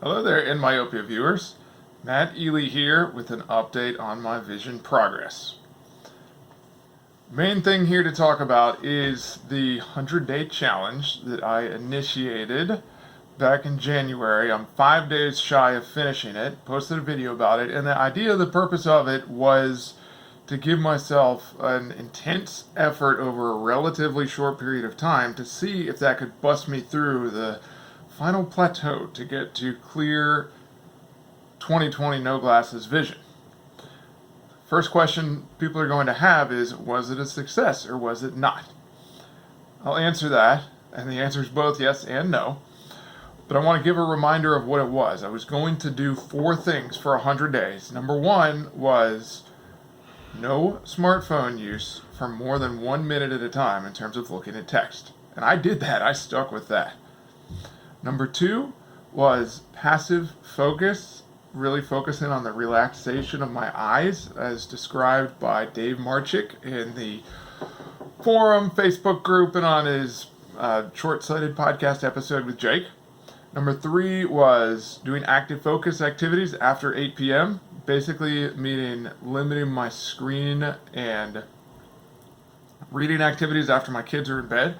Hello there, Myopia viewers. Matt Ely here with an update on my vision progress. Main thing here to talk about is the 100-day challenge that I initiated back in January. I'm 5 days shy of finishing it, posted a video about it, and the idea, the purpose of it was to give myself an intense effort over a relatively short period of time to see if that could bust me through the final plateau to get to clear 2020 no glasses vision. First question people are going to have is, was it a success or was it not? I'll answer that, and the answer is both yes and no. But I want to give a reminder of what it was. I was going to do 4 things for 100 days. Number 1 was no smartphone use for more than 1 minute at a time in terms of looking at text. And I did that. I stuck with that. Number 2 was passive focus, really focusing on the relaxation of my eyes as described by Dave Marchick in the forum, Facebook group, and on his short-sighted podcast episode with Jake. Number 3 was doing active focus activities after 8 p.m., basically meaning limiting my screen and reading activities after my kids are in bed.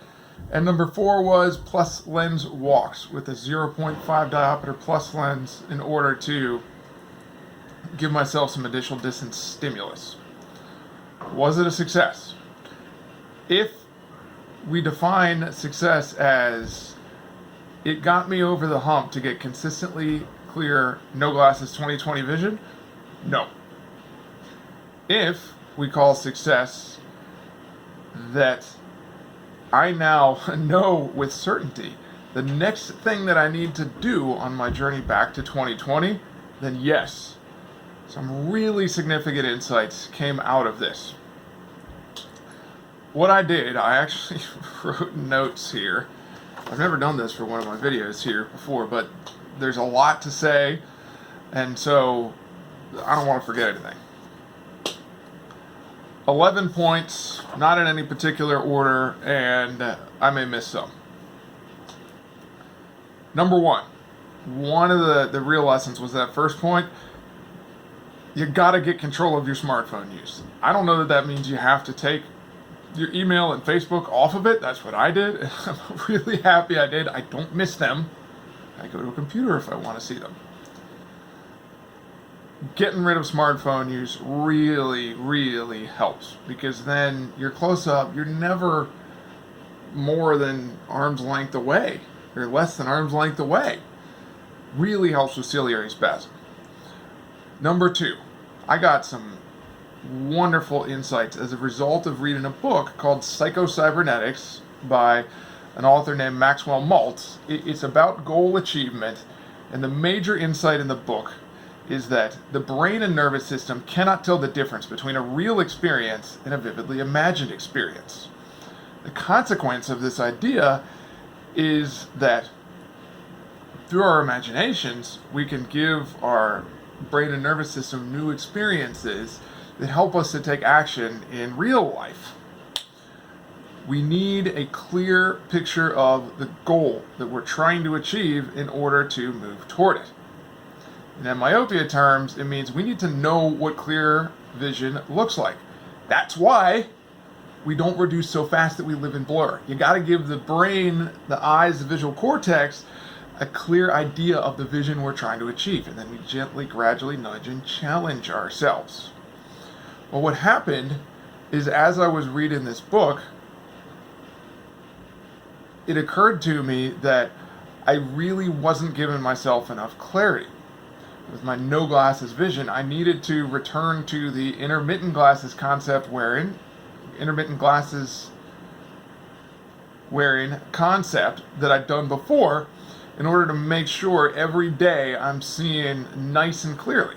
And number 4 was plus lens walks with a 0.5 diopter plus lens in order to give myself some additional distance stimulus. Was it a success? If we define success as it got me over the hump to get consistently clear no glasses 20/20 vision, no. If we call success that I now know with certainty the next thing that I need to do on my journey back to 2020, then yes, some really significant insights came out of this. What I did, I actually wrote notes here. I've never done this for one of my videos here before, but there's a lot to say, and so I don't want to forget anything. 11 points, not in any particular order, and I may miss some. Number 1 of the real lessons was that first point, you gotta get control of your smartphone use. I don't know that means you have to take your email and Facebook off of it. That's what I did, and I'm really happy I did. I don't miss them. I go to a computer if I want to see them. Getting rid of smartphone use really helps, because then you're close up, you're never more than arm's length away, or less than arm's length away. Really helps with ciliary spasm. Number 2, I got some wonderful insights as a result of reading a book called Psycho-Cybernetics by an author named Maxwell Maltz. It's about goal achievement, and the major insight in the book is that the brain and nervous system cannot tell the difference between a real experience and a vividly imagined experience. The consequence of this idea is that through our imaginations, we can give our brain and nervous system new experiences that help us to take action in real life. We need a clear picture of the goal that we're trying to achieve in order to move toward it. In myopia terms, it means we need to know what clear vision looks like. That's why we don't reduce so fast that we live in blur. You got to give the brain, the eyes, the visual cortex, a clear idea of the vision we're trying to achieve, and then we gently, gradually nudge and challenge ourselves. Well, what happened is, as I was reading this book, it occurred to me that I really wasn't giving myself enough clarity. With my no glasses vision, I needed to return to the intermittent glasses wearing concept that I'd done before in order to make sure every day I'm seeing nice and clearly.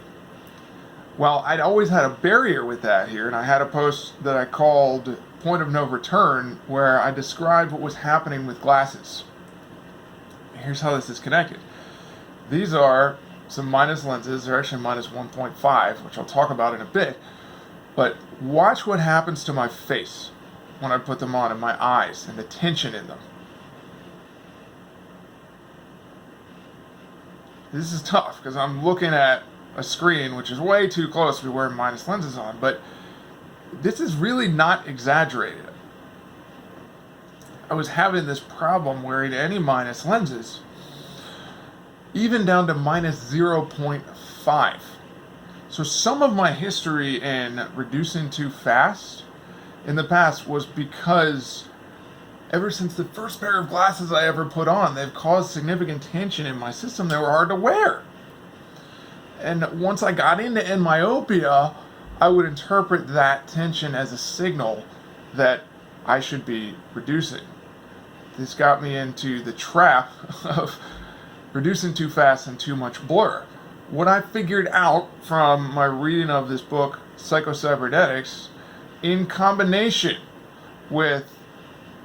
Well, I'd always had a barrier with that here, and I had a post that I called Point of No Return, where I described what was happening with glasses. Here's how this is connected. These are some minus lenses. They're actually minus 1.5, which I'll talk about in a bit. But watch what happens to my face when I put them on, and my eyes, and the tension in them. This is tough because I'm looking at a screen which is way too close to be wearing minus lenses on, but this is really not exaggerated. I was having this problem wearing any minus lenses, even down to minus 0.5. So some of my history in reducing too fast in the past was because ever since the first pair of glasses I ever put on, they've caused significant tension in my system. They were hard to wear. And once I got into myopia, I would interpret that tension as a signal that I should be reducing. This got me into the trap of reducing too fast and too much blur. What I figured out from my reading of this book, Psycho-Cybernetics, in combination with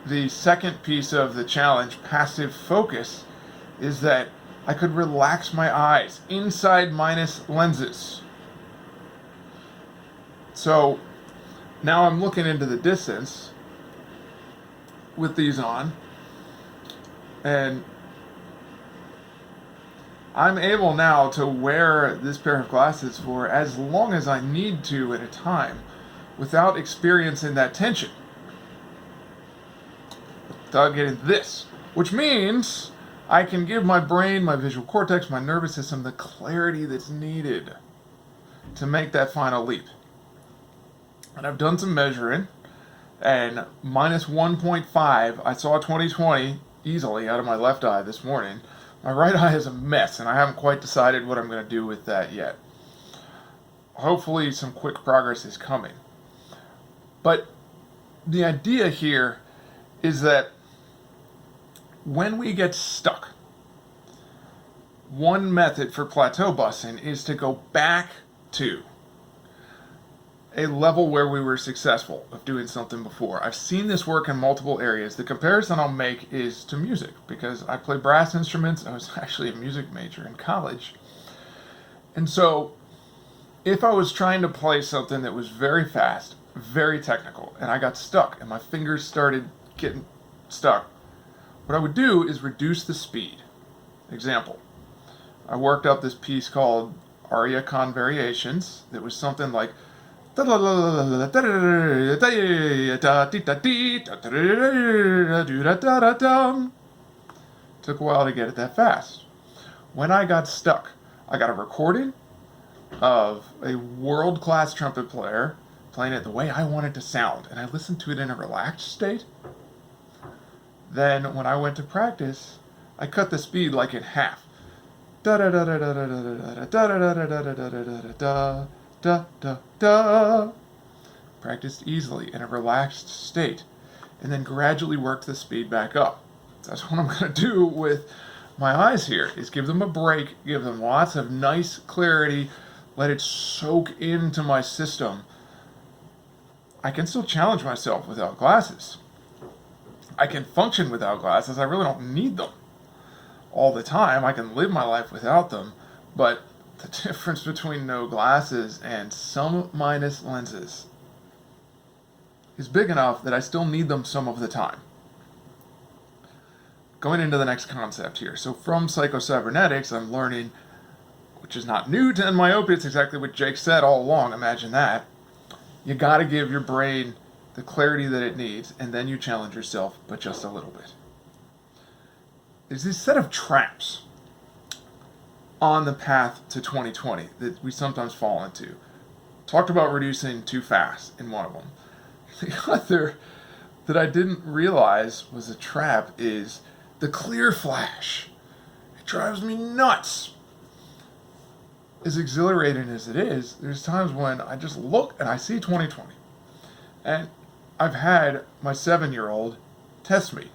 the second piece of the challenge, passive focus, is that I could relax my eyes inside minus lenses. So now I'm looking into the distance with these on, and I'm able now to wear this pair of glasses for as long as I need to at a time without experiencing that tension. Without getting this, which means I can give my brain, my visual cortex, my nervous system the clarity that's needed to make that final leap. And I've done some measuring, and minus 1.5, I saw 20/20 easily out of my left eye this morning. My right eye is a mess, and I haven't quite decided what I'm going to do with that yet. Hopefully some quick progress is coming. But the idea here is that when we get stuck, one method for plateau busting is to go back to a level where we were successful of doing something before. I've seen this work in multiple areas. The comparison I'll make is to music, because I play brass instruments. I was actually a music major in college. And so if I was trying to play something that was very fast, very technical, and I got stuck and my fingers started getting stuck, what I would do is reduce the speed. Example, I worked up this piece called Aria Con Variations that was something like took a while to get it that fast. When I got stuck, I got a recording of a world-class trumpet player playing it the way I wanted to sound, and I listened to it in a relaxed state. Then when I went to practice, I cut the speed like in half. Practiced easily in a relaxed state, and then gradually worked the speed back up. That's what I'm going to do with my eyes here, is give them a break, give them lots of nice clarity, let it soak into my system. I can still challenge myself without glasses. I can function without glasses. I really don't need them all the time. I can live my life without them, but the difference between no glasses and some minus lenses is big enough that I still need them some of the time. Going into the next concept here. So from Psycho-Cybernetics, I'm learning, which is not new to myopia, it's exactly what Jake said all along, imagine that. You gotta give your brain the clarity that it needs, and then you challenge yourself, but just a little bit. There's this set of traps on the path to 2020 that we sometimes fall into. Talked about reducing too fast in one of them. The other that I didn't realize was a trap is the clear flash. It drives me nuts. As exhilarating as it is, there's times when I just look and I see 2020. And I've had my 7-year-old test me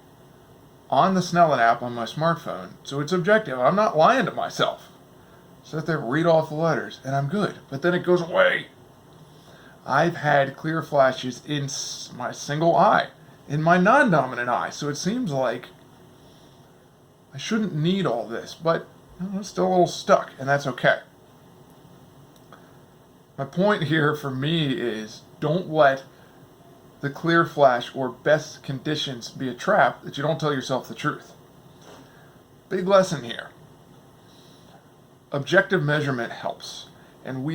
on the Snellen app on my smartphone, so it's objective. I'm not lying to myself. Sit there, read off the letters, and I'm good. But then it goes away. I've had clear flashes in my single eye, in my non-dominant eye, so it seems like I shouldn't need all this, but I'm still a little stuck, and that's okay. My point here for me is don't let the clear flash or best conditions be a trap that you don't tell yourself the truth. Big lesson here. objective measurement helps. And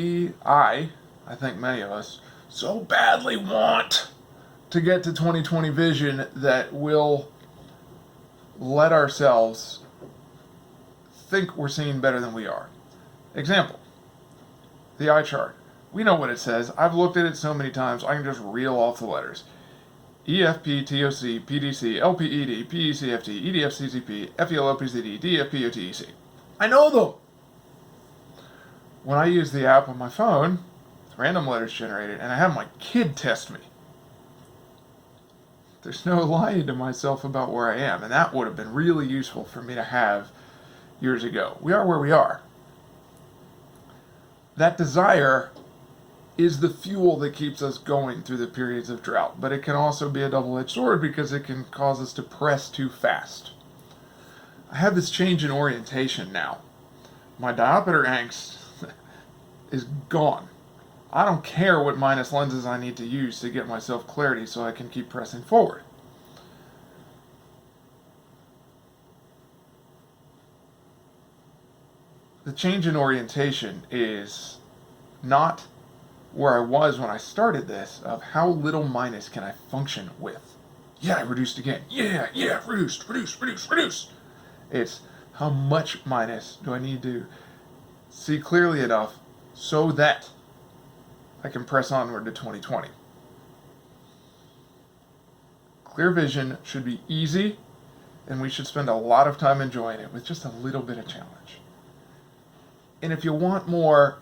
I think many of us, so badly want to get to 20/20 vision that we'll let ourselves think we're seeing better than we are. Example, the eye chart. We know what it says. I've looked at it so many times, I can just reel off the letters. EFP, TOC, PDC, LPED, PECFT, EDFCCP, FELOPCD, DFPOTEC. I know them! When I use the app on my phone, random letters generated, and I have my kid test me, there's no lying to myself about where I am, and that would have been really useful for me to have years ago. We are where we are. That desire is the fuel that keeps us going through the periods of drought, but it can also be a double-edged sword because it can cause us to press too fast. I have this change in orientation now. My diopter angst is gone. I don't care what minus lenses I need to use to get myself clarity so I can keep pressing forward. The change in orientation is not where I was when I started this, of how little minus can I function with. Yeah, I reduced again. Yeah, reduce. It's how much minus do I need to see clearly enough so that I can press onward to 20/20. Clear vision should be easy, and we should spend a lot of time enjoying it with just a little bit of challenge. And if I want more,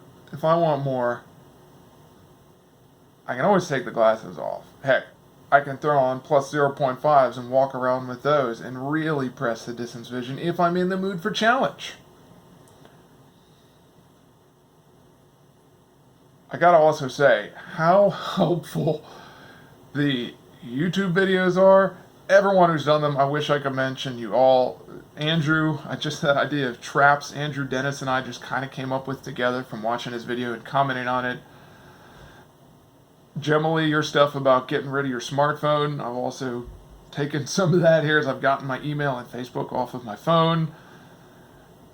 I can always take the glasses off. Heck, I can throw on plus 0.5s and walk around with those and really press the distance vision if I'm in the mood for challenge. I gotta also say how helpful the YouTube videos are. Everyone who's done them, I wish I could mention you all. Andrew, that idea of traps, Andrew Dennis and I just kind of came up with together from watching his video and commenting on it. Generally, your stuff about getting rid of your smartphone, I've also taken some of that here as I've gotten my email and Facebook off of my phone.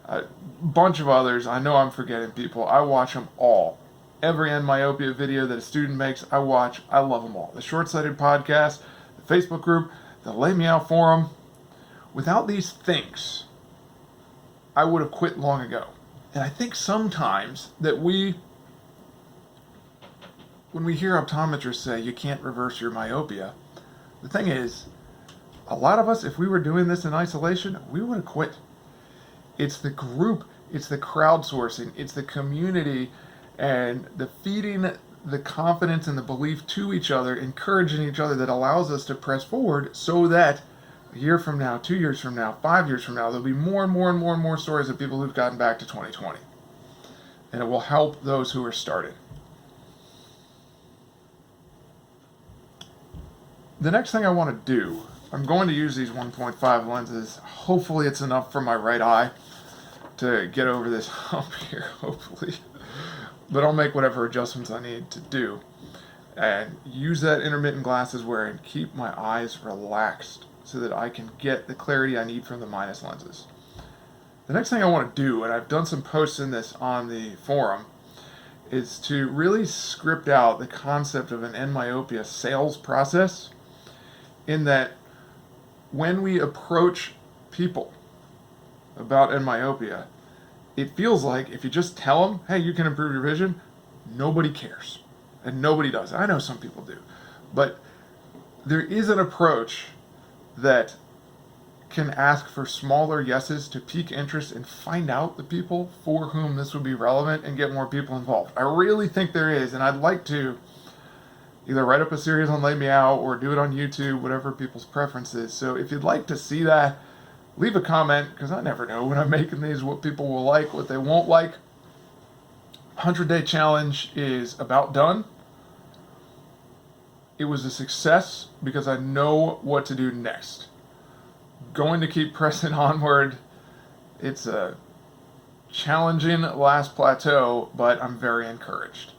A bunch of others, I know I'm forgetting people. I watch them all. Every Myopia video that a student makes, I watch. I love them all. The Short-Sighted Podcast, the Facebook group, the Lay Me Out forum. Without these things, I would have quit long ago. And I think sometimes that when we hear optometrists say you can't reverse your myopia, the thing is, a lot of us, if we were doing this in isolation, we would have quit. It's the group, it's the crowdsourcing, it's the community, and the feeding the confidence and the belief to each other, encouraging each other, that allows us to press forward so that a year from now, 2 years from now, 5 years from now, there'll be more and more stories of people who've gotten back to 20/20. And it will help those who are starting. The next thing I want to do, I'm going to use these 1.5 lenses. Hopefully it's enough for my right eye to get over this hump here, hopefully. But I'll make whatever adjustments I need to do. And use that intermittent glasses wear and keep my eyes relaxed so that I can get the clarity I need from the minus lenses. The next thing I want to do, and I've done some posts in this on the forum, is to really script out the concept of an myopia sales process, in that when we approach people about myopia, it feels like if you just tell them, hey, you can improve your vision, nobody cares. And nobody does. I know some people do. But there is an approach that can ask for smaller yeses to pique interest and find out the people for whom this would be relevant and get more people involved. I really think there is, and I'd like to either write up a series on Lay Me Out or do it on YouTube, whatever people's preference is. So if you'd like to see that, leave a comment, because I never know when I'm making these what people will like, what they won't like. 100-day challenge is about done. It was a success because I know what to do next. Going to keep pressing onward. It's a challenging last plateau, but I'm very encouraged.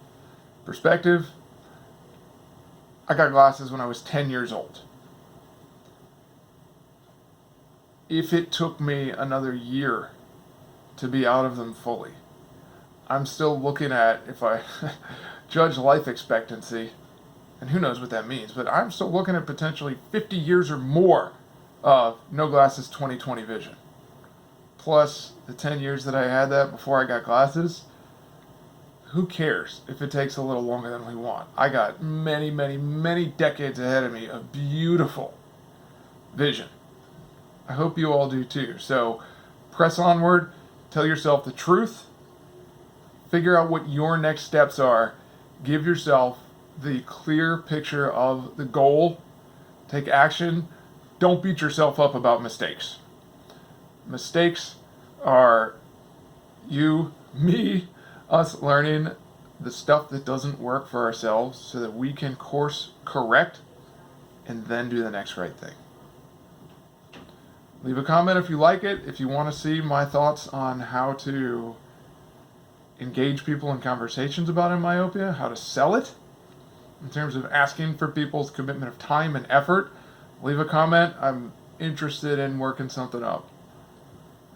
Perspective, I got glasses when I was 10 years old. If it took me another year to be out of them fully, I'm still looking at, if I judge life expectancy, and who knows what that means, but I'm still looking at potentially 50 years or more of no glasses 20/20 vision. Plus the 10 years that I had that before I got glasses. Who cares if it takes a little longer than we want? I got many, many, many decades ahead of me of beautiful vision. I hope you all do too. So press onward, tell yourself the truth, figure out what your next steps are, give yourself the clear picture of the goal, take action, don't beat yourself up about mistakes. Mistakes are you, me, us learning the stuff that doesn't work for ourselves so that we can course correct and then do the next right thing. Leave a comment if you like it. If you want to see my thoughts on how to engage people in conversations about myopia, how to sell it, in terms of asking for people's commitment of time and effort, leave a comment. I'm interested in working something up.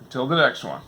Until the next one.